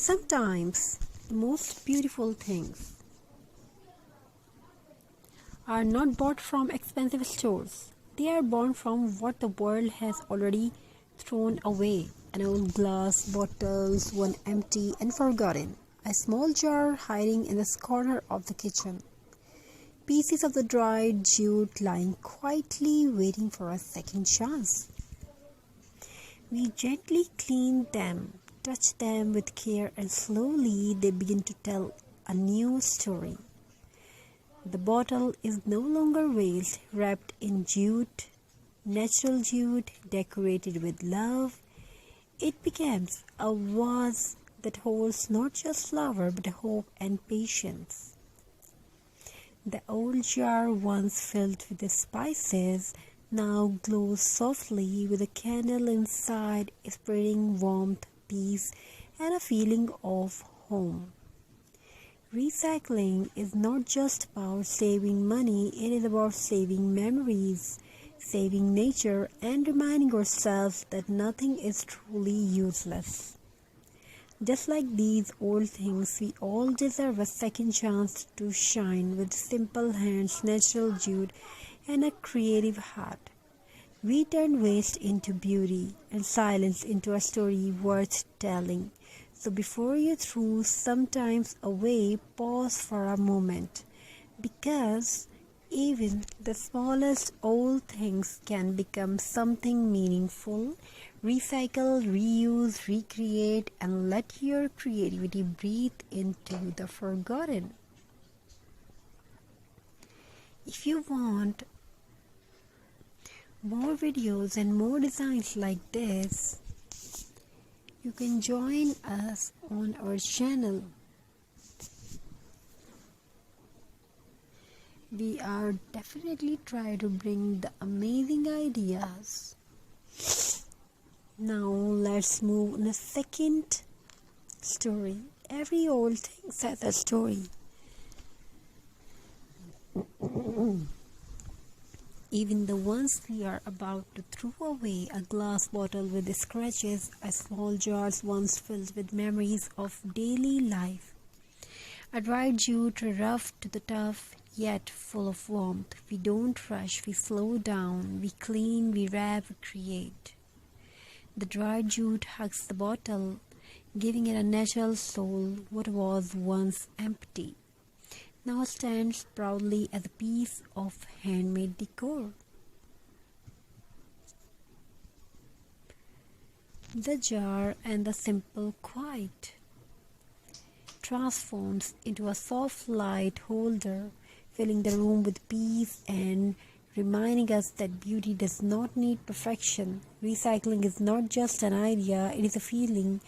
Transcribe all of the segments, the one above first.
Sometimes the most beautiful things are not bought from expensive stores. They are born from what the world has already thrown away. An old glass bottle, one empty and forgotten. A small jar hiding in the corner of the kitchen. Pieces of the dried jute lying quietly waiting for a second chance. We gently clean them, touch them with care, and slowly they begin to tell a new story. The bottle is no longer waste, wrapped in jute, natural jute, decorated with love. It becomes a vase that holds not just flower but hope and patience. The old jar, once filled with the spices, now glows softly with a candle inside, spreading warmth, peace, and a feeling of home. Recycling is not just about saving money, it is about saving memories, saving nature, and reminding ourselves that nothing is truly useless. Just like these old things, we all deserve a second chance to shine with simple hands, natural jute, and a creative heart. We turn waste into beauty and silence into a story worth telling. So before you throw sometimes away, pause for a moment, because even the smallest old things can become something meaningful. Recycle, reuse, recreate, and let your creativity breathe into the forgotten. If you want more videos and more designs like this, you can join us on our channel. We are definitely trying to bring the amazing ideas. Now let's move on a second story. Every old thing has a story. Even the ones we are about to throw away, a glass bottle with scratches, a small jar once filled with memories of daily life, a dried jute rough to the tough, yet full of warmth. We don't rush, we slow down, we clean, we wrap, we create. The dried jute hugs the bottle, giving it a natural soul. What was once empty now stands proudly as a piece of handmade decor. The jar and the simple quiet transforms into a soft light holder, filling the room with peace and reminding us that beauty does not need perfection. Recycling is not just an idea, it is a feeling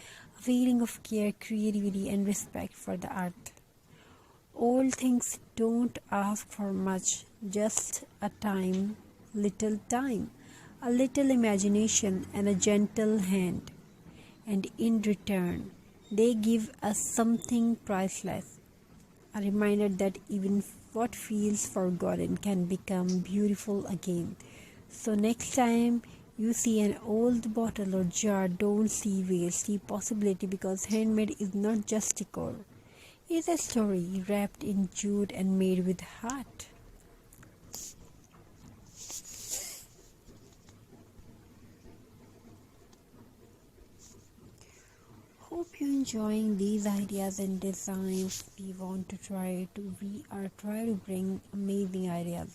of care, creativity, and respect for the art. Old things don't ask for much, just little time, a little imagination, and a gentle hand. And in return, they give us something priceless, a reminder that even what feels forgotten can become beautiful again. So next time you see an old bottle or jar, don't see waste, see possibility, because handmade is not just decor. It's a story wrapped in jute and made with heart. Hope you're enjoying these ideas and designs. We are trying to bring amazing ideas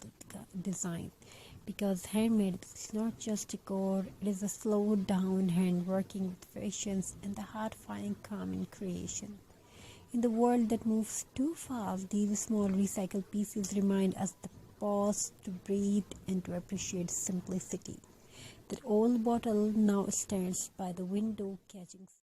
design, because handmade is not just decor, it is a slow down hand working with patience and the heart finding calm in creation. In the world that moves too fast, these small recycled pieces remind us to pause, to breathe, and to appreciate simplicity. That old bottle now stands by the window catching